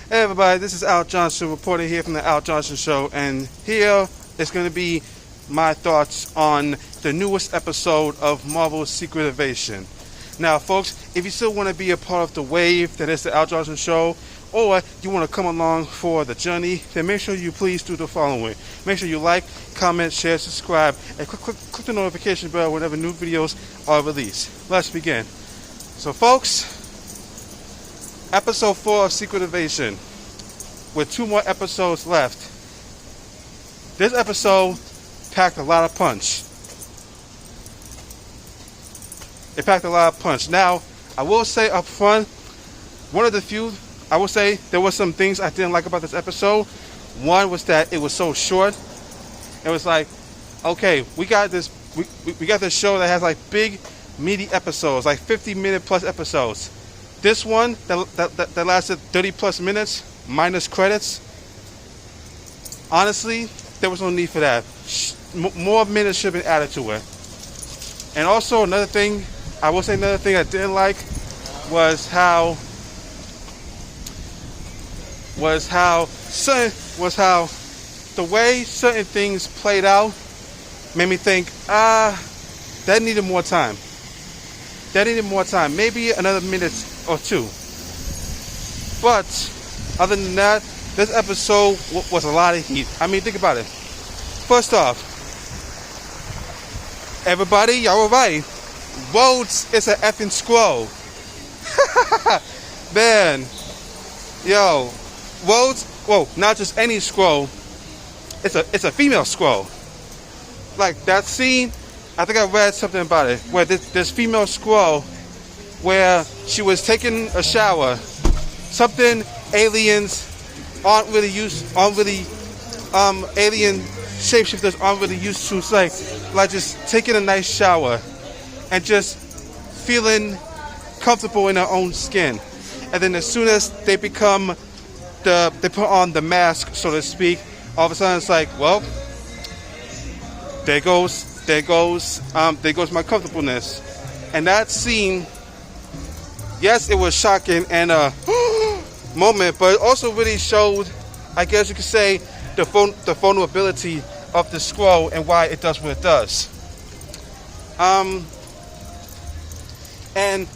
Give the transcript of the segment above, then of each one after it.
Hey everybody, this is Al Johnson, reporter here from the Al Johnson Show, and here is going to be my thoughts on the newest episode of Marvel's Secret Invasion. Now folks, if you still want to be a part of the wave that is the Al Johnson Show, or you want to come along for the journey, then make sure you please do the following. Make sure you like, comment, share, subscribe, and click the notification bell whenever new videos are released. Let's begin. So folks, Episode 4 of Secret Invasion, with 2 more episodes left. This episode packed a lot of punch. It packed a lot of punch. Now, I will say up front, I will say there were some things I didn't like about this episode. One was that it was so short. It was like, okay, we got this show that has like big, meaty episodes, like 50-minute plus episodes. This one that lasted 30 plus minutes, minus credits. Honestly, there was no need for that. More minutes should have been added to it. And also another thing I didn't like was how the way certain things played out made me think, that needed more time. Maybe another minute or 2. But other than that, this episode was a lot of heat. I mean, think about it. First off, everybody, y'all were right. Rhodes is an effing Skrull. Man, yo, Rhodes. Whoa, not just any Skrull. It's a female Skrull. Like that scene. I think I read something about it where this female Skrull, where she was taking a shower, something aliens alien shapeshifters aren't really used to. It's like just taking a nice shower and just feeling comfortable in their own skin. And then as soon as they put on the mask, so to speak, all of a sudden it's like, well, there goes my comfortableness. And that scene, yes, it was shocking and a moment, but it also really showed, I guess you could say, the vulnerability of the Skrull and why it does what it does. And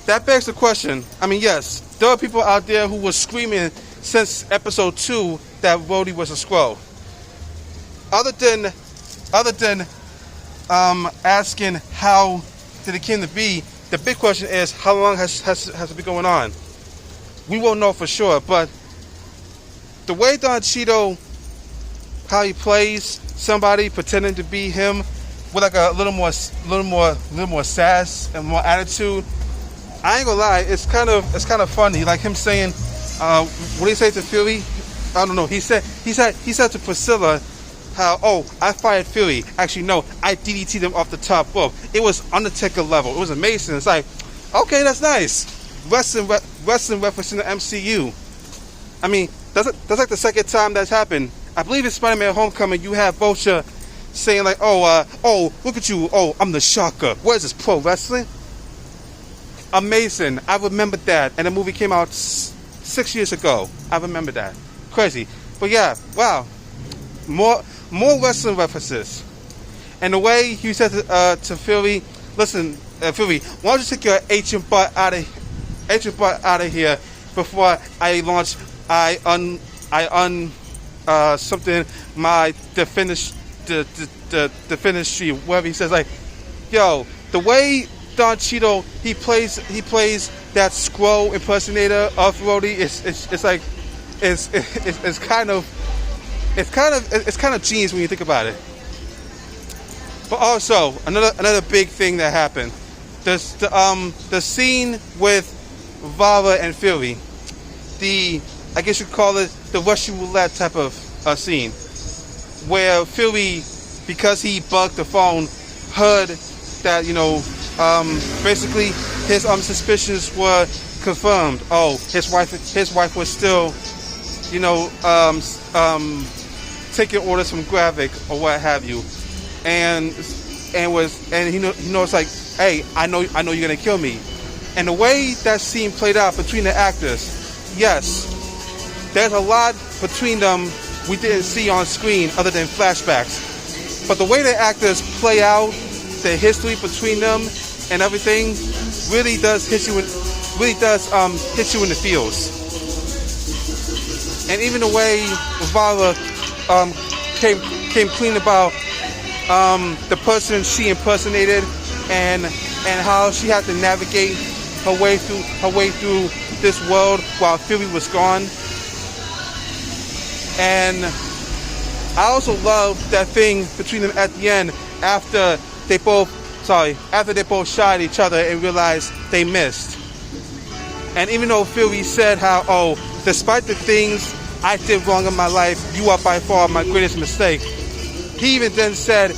that begs the question. I mean, yes, there are people out there who were screaming since episode 2 that Rhodey was a Skrull. Other than asking how did it came to be, the big question is, how long has it been going on? We won't know for sure, but the way Don Cheadle, how he plays somebody pretending to be him with like a little more sass and more attitude, I ain't gonna lie, it's kind of funny. Like him saying, what did he say to Fury? I don't know. He said to Priscilla, how, I fired Fury. Actually, no, I DDT'd him off the top rope. It was Undertaker level. It was amazing. It's like, okay, that's nice. Wrestling reference in the MCU. I mean, that's like the second time that's happened. I believe in Spider-Man Homecoming, you have Vulture saying like, look at you. Oh, I'm the Shocker. What is this, pro wrestling? Amazing. I remember that. And the movie came out 6 years ago. I remember that. Crazy. But yeah, wow. More wrestling references. And the way he said to Fury, listen, Fury, why don't you take your ancient butt out of here before I launch the finish, whatever he says. Like, yo, the way Don Cheadle he plays that Skrull impersonator of Rhodey, it's kind of genius when you think about it. But also another big thing that happened, the scene with Vala and Fury, I guess you could call it the Russian roulette type of scene, where Fury, because he bugged the phone, heard that basically his suspicions were confirmed. Oh, his wife was still taking orders from Gravik or what have you, and he knows like, hey, I know you're gonna kill me. And the way that scene played out between the actors, yes, there's a lot between them we didn't see on screen other than flashbacks. But the way the actors play out the history between them and everything really does hit you in the feels. And even the way Vala came clean about the person she impersonated and how she had to navigate her way through this world while Fury was gone. And I also love that thing between them at the end after they both shot at each other and realized they missed. And even though Fury said how, despite the things I did wrong in my life, you are by far my greatest mistake, he even then said,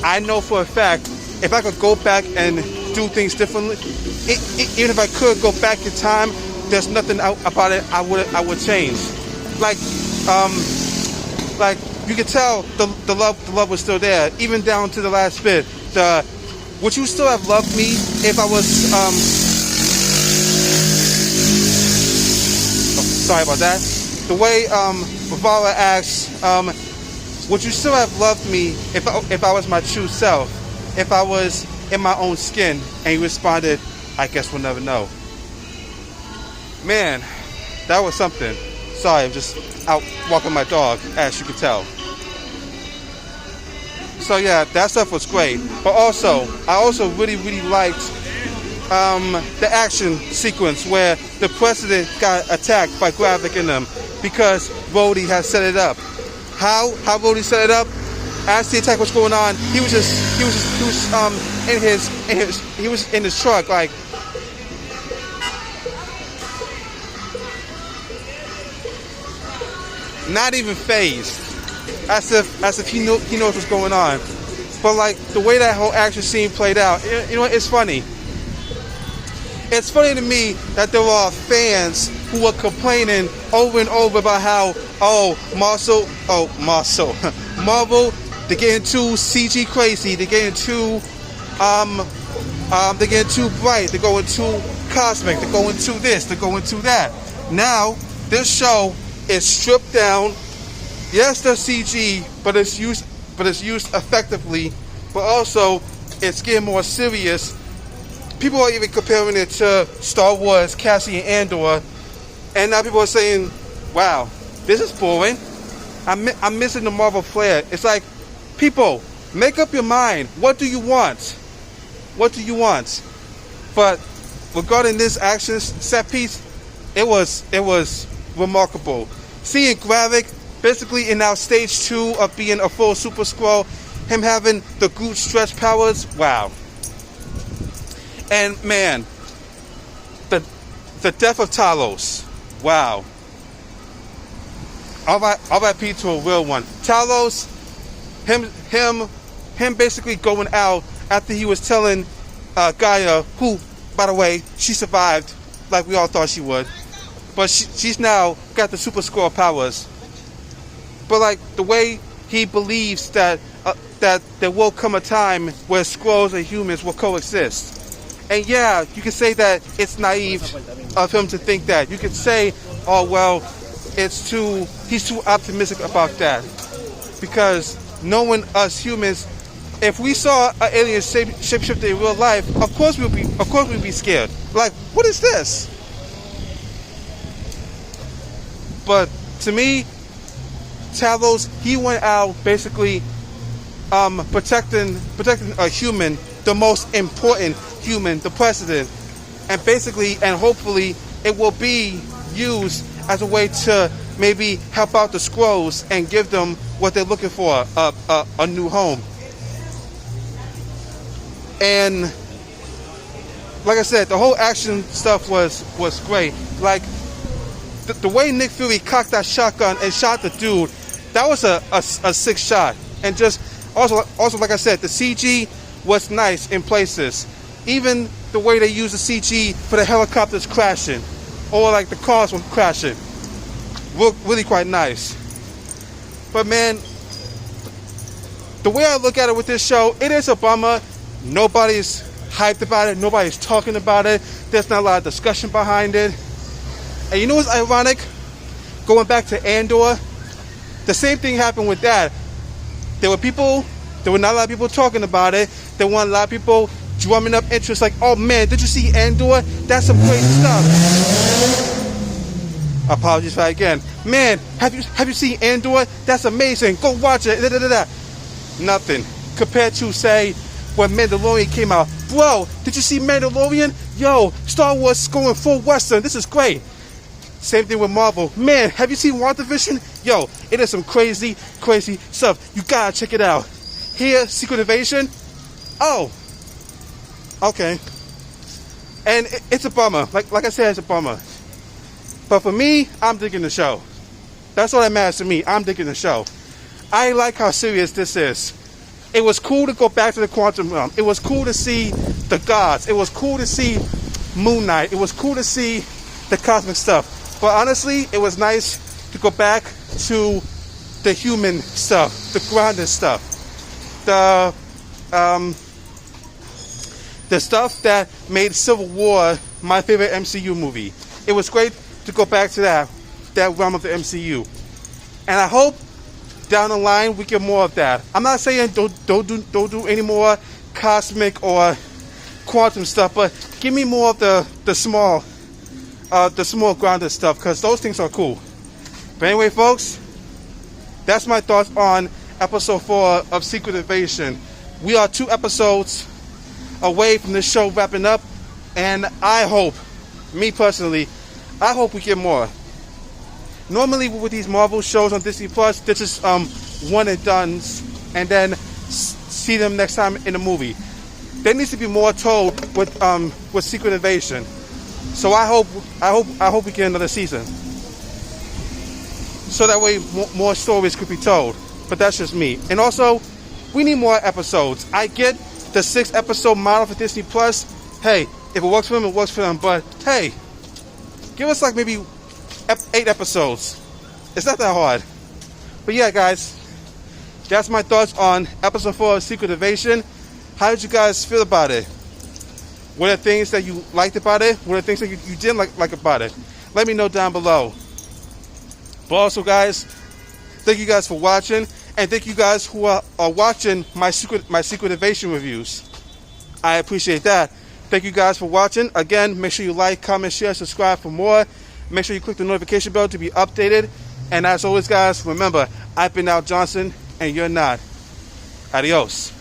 I know for a fact, if I could go back and do things differently, even if I could go back in time, there's nothing about it I would change. Like you could tell the love was still there, even down to the last bit. Would you still have loved me if I was sorry about that. The way Vala asks, would you still have loved me if I was my true self, if I was in my own skin? And he responded, I guess we'll never know. Man, that was something. Sorry, I'm just out walking my dog, as you can tell. So yeah, that stuff was great. But I also really liked the action sequence where the president got attacked by Gravik in them because Rhodey had set it up. How Rhodey set it up? As the attack was going on, he was in his truck, like, not even phased, as if he knows what's going on. But like the way that whole action scene played out, you know, it's funny. It's funny to me that there are fans who are complaining over and over about how Marvel, they're getting too CG crazy, they're getting too bright, they're going too cosmic, they're going too this, they're going too that. Now this show is stripped down. Yes, there's CG, but it's used effectively. But also, it's getting more serious. People are even comparing it to Star Wars, Cassian Andor, and now people are saying, "Wow, this is boring. I'm missing the Marvel flair." It's like, people, make up your mind. What do you want? What do you want? But regarding this action set piece, it was remarkable. Seeing Gravik basically in now stage 2 of being a full Super Skrull, him having the Groot stretch powers, wow. And man, the death of Talos, wow. R.I.P. to a real one. Talos, him basically going out after he was telling Gaia, who, by the way, she survived like we all thought she would. But she's now got the Super Skrull powers. But like the way he believes that there will come a time where Skrulls and humans will coexist. And yeah, you can say that it's naive of him to think that. You could say, oh well, he's too optimistic about that. Because knowing us humans, if we saw an alien shapeshifter in real life, of course we'd be scared. Like, what is this? But to me, Talos, he went out basically protecting a human, the most important human, the president, and hopefully it will be used as a way to maybe help out the Skrulls and give them what they're looking for, a new home. And like I said, the whole action stuff was great. Like the way Nick Fury cocked that shotgun and shot the dude, that was a sick shot. And just also like I said, the CG was nice in places. Even the way they use the CG for the helicopters crashing, or like the cars were crashing, looked really quite nice. But man, the way I look at it with this show, it is a bummer. Nobody's hyped about it. Nobody's talking about it. There's not a lot of discussion behind it. And you know what's ironic? going back to Andor, the same thing happened with that. There were not a lot of people talking about it. There weren't a lot of people drumming up interest like, oh man, did you see Andor? That's some great stuff. Apologies for that again. Man, have you seen Andor? That's amazing. Go watch it. Nothing. Compared to, say, when Mandalorian came out. Bro, did you see Mandalorian? Yo, Star Wars is going full Western. This is great. Same thing with Marvel. Man, have you seen WandaVision? Yo, it is some crazy, crazy stuff. You gotta check it out. Here, Secret Invasion. Oh. Okay. And it's a bummer. Like I said, it's a bummer. But for me, I'm digging the show. That's all that matters to me. I'm digging the show. I like how serious this is. It was cool to go back to the quantum realm. It was cool to see the gods. It was cool to see Moon Knight. It was cool to see the cosmic stuff. But honestly, it was nice to go back to the human stuff, the grounded stuff, the stuff that made Civil War my favorite MCU movie. It was great to go back to that realm of the MCU, and I hope down the line we get more of that. I'm not saying don't do any more cosmic or quantum stuff, but give me more of the small grounded stuff, because those things are cool. But anyway, folks, that's my thoughts on episode 4 of Secret Invasion. We are 2 episodes away from this show wrapping up, and I hope, me personally, I hope we get more. Normally with these Marvel shows on Disney Plus, they're just one and dones, and then see them next time in the movie. There needs to be more told with Secret Invasion. So I hope we get another season. So that way more stories could be told. But that's just me. And also, we need more episodes. I get the 6-episode model for Disney Plus. Hey, if it works for them, it works for them. But hey, give us like maybe 8 episodes. It's not that hard. But yeah, guys, that's my thoughts on episode 4 of Secret Invasion. How did you guys feel about it? What are the things that you liked about it? What are the things that you didn't like about it? Let me know down below. But also, guys, thank you guys for watching, and thank you guys who are watching my Secret Invasion reviews. I appreciate that. Thank you guys for watching. Again, make sure you like, comment, share, subscribe for more. Make sure you click the notification bell to be updated. And as always, guys, remember, I've been Al Johnson, and you're not. Adios.